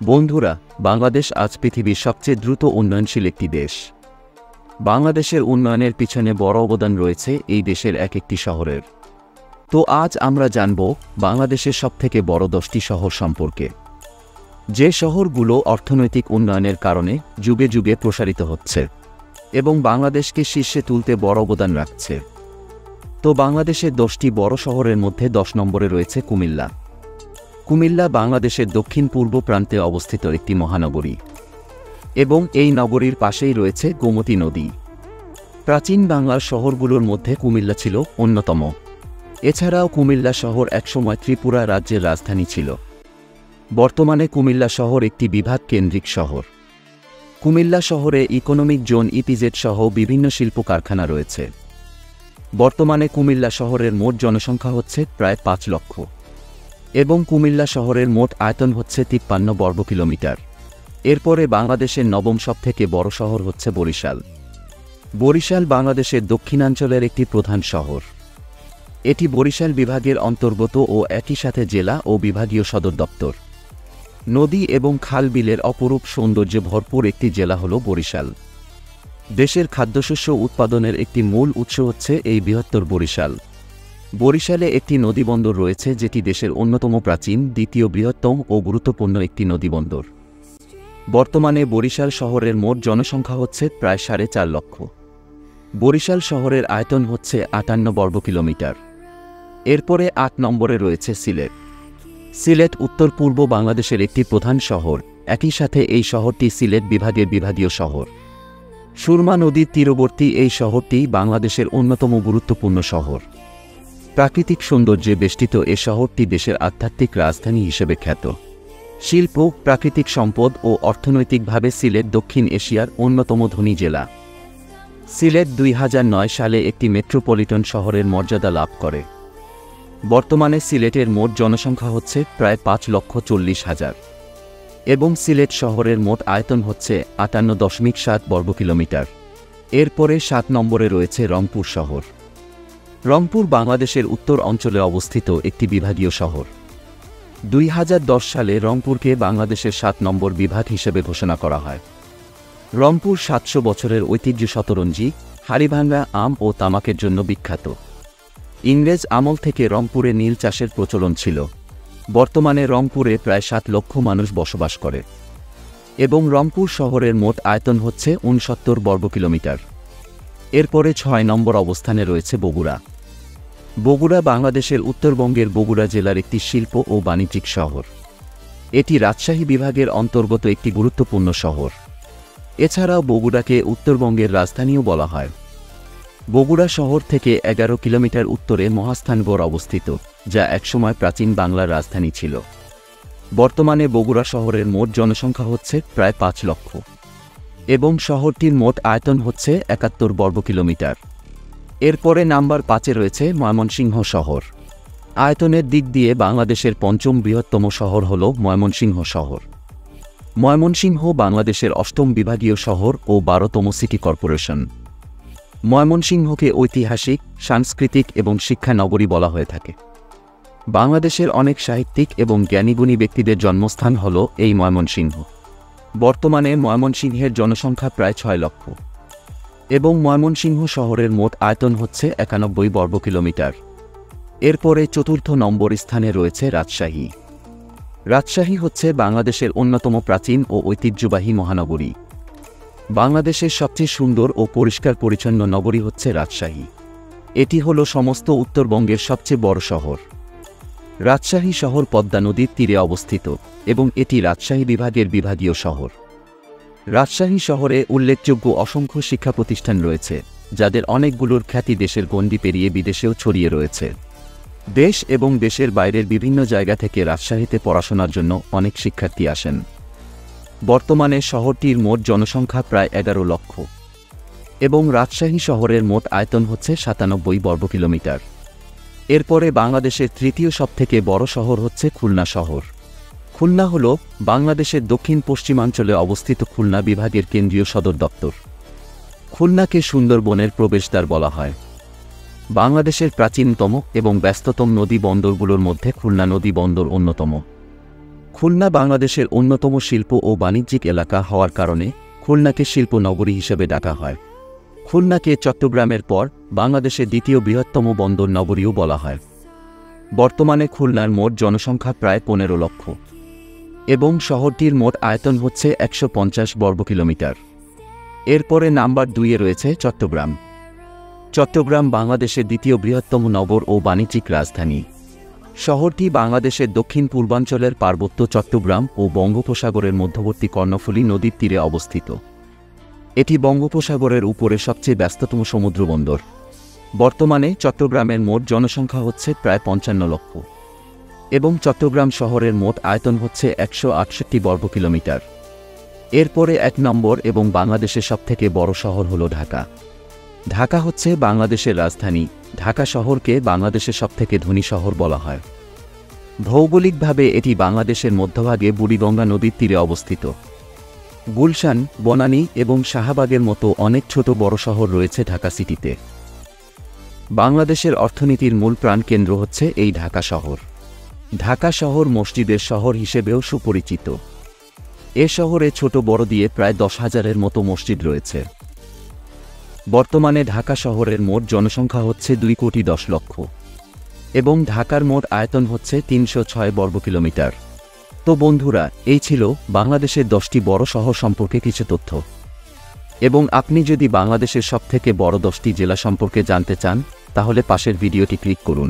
বন্ধুরা, বাংলাদেশ আজ পৃথিবীর সবচেয়ে দ্রুত উন্নয়নশীল একটি দেশ। বাংলাদেশের উন্নয়নের পিছনে বড় অবদান রয়েছে এই দেশের এক একটি শহরের। তো আজ আমরা জানব বাংলাদেশের সবথেকে বড় 10টি শহর সম্পর্কে, যে শহরগুলো অর্থনৈতিক উন্নয়নের কারণে যুগে যুগে প্রসারিত হচ্ছে এবং বাংলাদেশকে শীর্ষে তুলতে বড় অবদান রাখছে। তো বাংলাদেশের 10টি বড় শহরের মধ্যে 10 নম্বরে রয়েছে কুমিল্লা। কুমিল্লা বাংলাদেশের দক্ষিণ পূর্ব প্রান্তে অবস্থিত একটি মহানগরী এবং এই নগরীর পাশেই রয়েছে গোমতী নদী। প্রাচীন বাংলার শহরগুলোর মধ্যে কুমিল্লা ছিল অন্যতম। এছাড়াও কুমিল্লা শহর একসময় ত্রিপুরা রাজ্যের রাজধানী ছিল। বর্তমানে কুমিল্লা শহর একটি বিভাগ কেন্দ্রিক শহর। কুমিল্লা শহরে ইকোনমিক জোন ইপিজেড সহ বিভিন্ন শিল্প কারখানা রয়েছে। বর্তমানে কুমিল্লা শহরের মোট জনসংখ্যা হচ্ছে প্রায় 5 লক্ষ এবং কুমিল্লা শহরের মোট আয়তন হচ্ছে 53 বর্গ কিলোমিটার। এরপরে বাংলাদেশের নবম সবথেকে বড় শহর হচ্ছে বরিশাল। বরিশাল বাংলাদেশের দক্ষিণাঞ্চলের একটি প্রধান শহর। এটি বরিশাল বিভাগের অন্তর্গত ও একই সাথে জেলা ও বিভাগীয় সদর দপ্তর। নদী এবং খাল বিলের অপরূপ সৌন্দর্যে ভরপুর একটি জেলা হল বরিশাল। দেশের খাদ্যশস্য উৎপাদনের একটি মূল উৎস হচ্ছে এই বৃহত্তর বরিশাল। বরিশালে একটি নদীবন্দর রয়েছে, যেটি দেশের অন্যতম প্রাচীন, দ্বিতীয় বৃহত্তম ও গুরুত্বপূর্ণ একটি নদীবন্দর। বর্তমানে বরিশাল শহরের মোট জনসংখ্যা হচ্ছে প্রায় 4.5 লক্ষ। বরিশাল শহরের আয়তন হচ্ছে 58 বর্গ কিলোমিটার। এরপরে 8 নম্বরে রয়েছে সিলেট। সিলেট উত্তর পূর্ব বাংলাদেশের একটি প্রধান শহর। একই সাথে এই শহরটি সিলেট বিভাগের বিভাগীয় শহর। সুরমা নদীর তীরবর্তী এই শহরটি বাংলাদেশের অন্যতম গুরুত্বপূর্ণ শহর। প্রাকৃতিক সৌন্দর্যে বেষ্টিত এ শহরটি দেশের আধ্যাত্মিক রাজধানী হিসেবে খ্যাত। শিল্প, প্রাকৃতিক সম্পদ ও অর্থনৈতিকভাবে সিলেট দক্ষিণ এশিয়ার অন্যতম ধনী জেলা। সিলেট 2009 সালে একটি মেট্রোপলিটন শহরের মর্যাদা লাভ করে। বর্তমানে সিলেটের মোট জনসংখ্যা হচ্ছে প্রায় 5,40,000 এবং সিলেট শহরের মোট আয়তন হচ্ছে 58.7 বর্গ কিলোমিটার। এরপরে 7 নম্বরে রয়েছে রংপুর শহর। রংপুর বাংলাদেশের উত্তর অঞ্চলে অবস্থিত একটি বিভাগীয় শহর। 2010 সালে রংপুরকে বাংলাদেশের 7 নম্বর বিভাগ হিসেবে ঘোষণা করা হয়। রংপুর 700 বছরের ঐতিহ্য, শতরঞ্জি, হাড়িভাঙ্গা, আম ও তামাকের জন্য বিখ্যাত। ইংরেজ আমল থেকে রংপুরে নীল চাষের প্রচলন ছিল। বর্তমানে রংপুরে প্রায় 7 লক্ষ মানুষ বসবাস করে এবং রংপুর শহরের মোট আয়তন হচ্ছে 69 বর্গ কিলোমিটার। এরপরে 6 নম্বর অবস্থানে রয়েছে বগুড়া। বগুড়া বাংলাদেশের উত্তরবঙ্গের বগুড়া জেলার একটি শিল্প ও বাণিজ্যিক শহর। এটি রাজশাহী বিভাগের অন্তর্গত একটি গুরুত্বপূর্ণ শহর। এছাড়াও বগুড়াকে উত্তরবঙ্গের রাজধানীও বলা হয়। বগুড়া শহর থেকে 11 কিলোমিটার উত্তরে মহাস্থানগড় অবস্থিত, যা একসময় প্রাচীন বাংলার রাজধানী ছিল। বর্তমানে বগুড়া শহরের মোট জনসংখ্যা হচ্ছে প্রায় 5 লক্ষ এবং শহরটির মোট আয়তন হচ্ছে 71 বর্গ কিলোমিটার। এরপরে নাম্বার 5-এ রয়েছে ময়মনসিংহ শহর। আয়তনের দিক দিয়ে বাংলাদেশের 5ম বৃহত্তম শহর হল ময়মনসিংহ শহর। ময়মনসিংহ বাংলাদেশের 8ম বিভাগীয় শহর ও 12তম সিটি কর্পোরেশন। ময়মনসিংহকে ঐতিহাসিক, সাংস্কৃতিক এবং শিক্ষা নগরী বলা হয়ে থাকে। বাংলাদেশের অনেক সাহিত্যিক এবং জ্ঞানীগুণী ব্যক্তিদের জন্মস্থান হল এই ময়মনসিংহ। বর্তমানে ময়মনসিংহের জনসংখ্যা প্রায় 6 লক্ষ এবং ময়মনসিংহ শহরের মোট আয়তন হচ্ছে 91 বর্গ কিলোমিটার। এরপরে 4র্থ নম্বর স্থানে রয়েছে রাজশাহী। রাজশাহী হচ্ছে বাংলাদেশের অন্যতম প্রাচীন ও ঐতিহ্যবাহী মহানগরী। বাংলাদেশের সবচেয়ে সুন্দর ও পরিষ্কার পরিচ্ছন্ন নগরী হচ্ছে রাজশাহী। এটি হল সমস্ত উত্তরবঙ্গের সবচেয়ে বড় শহর। রাজশাহী শহর পদ্মা নদীর তীরে অবস্থিত এবং এটি রাজশাহী বিভাগের বিভাগীয় শহর। রাজশাহী শহরে উল্লেখযোগ্য অসংখ্য শিক্ষা প্রতিষ্ঠান রয়েছে, যাদের অনেকগুলোর খ্যাতি দেশের গণ্ডি পেরিয়ে বিদেশেও ছড়িয়ে রয়েছে। দেশ এবং দেশের বাইরের বিভিন্ন জায়গা থেকে রাজশাহীতে পড়াশোনার জন্য অনেক শিক্ষার্থী আসেন। বর্তমানে শহরটির মোট জনসংখ্যা প্রায় 11 লক্ষ এবং রাজশাহী শহরের মোট আয়তন হচ্ছে 97 বর্গ কিলোমিটার। এরপরে বাংলাদেশের 3য় সবথেকে বড় শহর হচ্ছে খুলনা শহর। খুলনা হল বাংলাদেশের দক্ষিণ পশ্চিমাঞ্চলে অবস্থিত খুলনা বিভাগের কেন্দ্রীয় সদর দপ্তর। খুলনাকে সুন্দরবনের প্রবেশদ্বার বলা হয়। বাংলাদেশের প্রাচীনতম এবং ব্যস্ততম নদী বন্দরগুলোর মধ্যে খুলনা নদী বন্দর অন্যতম। খুলনা বাংলাদেশের অন্যতম শিল্প ও বাণিজ্যিক এলাকা হওয়ার কারণে খুলনাকে শিল্প নগরী হিসেবে ডাকা হয়। খুলনাকে চট্টগ্রামের পর বাংলাদেশের দ্বিতীয় বৃহত্তম বন্দর নগরীও বলা হয়। বর্তমানে খুলনার মোট জনসংখ্যা প্রায় 15 লক্ষ এবং শহরটির মোট আয়তন হচ্ছে 150 বর্গ কিলোমিটার। এরপরে নাম্বার 2-এ রয়েছে চট্টগ্রাম। চট্টগ্রাম বাংলাদেশের দ্বিতীয় বৃহত্তম নগর ও বাণিজ্যিক রাজধানী। শহরটি বাংলাদেশের দক্ষিণ পূর্বাঞ্চলের পার্বত্য চট্টগ্রাম ও বঙ্গোপসাগরের মধ্যবর্তী কর্ণফুলী নদীর তীরে অবস্থিত। এটি বঙ্গোপসাগরের উপরে সবচেয়ে ব্যস্ততম সমুদ্রবন্দর। বর্তমানে চট্টগ্রামের মোট জনসংখ্যা হচ্ছে প্রায় 55 লক্ষ এবং চট্টগ্রাম শহরের মোট আয়তন হচ্ছে 168 বর্গ কিলোমিটার। এরপরে 1 নম্বর এবং বাংলাদেশের সবথেকে বড় শহর হল ঢাকা। ঢাকা হচ্ছে বাংলাদেশের রাজধানী। ঢাকা শহরকে বাংলাদেশের সবথেকে ধনী শহর বলা হয়। ভৌগোলিকভাবে এটি বাংলাদেশের মধ্যভাগে বুড়িগঙ্গা নদীর তীরে অবস্থিত। গুলশান, বনানী এবং শাহবাগের মতো অনেক ছোট বড় শহর রয়েছে ঢাকা সিটিতে। বাংলাদেশের অর্থনীতির মূল প্রাণকেন্দ্র হচ্ছে এই ঢাকা শহর। ঢাকা শহর মসজিদের শহর হিসেবেও সুপরিচিত। এ শহরে ছোট বড় দিয়ে প্রায় 10,000-এর মতো মসজিদ রয়েছে। বর্তমানে ঢাকা শহরের মোট জনসংখ্যা হচ্ছে 2,10,00,000 এবং ঢাকার মোট আয়তন হচ্ছে 306 বর্গ কিলোমিটার। তো বন্ধুরা, এই ছিল বাংলাদেশের 10টি বড় শহর সম্পর্কে কিছু তথ্য। এবং আপনি যদি বাংলাদেশের সবথেকে বড় 10টি জেলা সম্পর্কে জানতে চান, তাহলে পাশের ভিডিওটি ক্লিক করুন।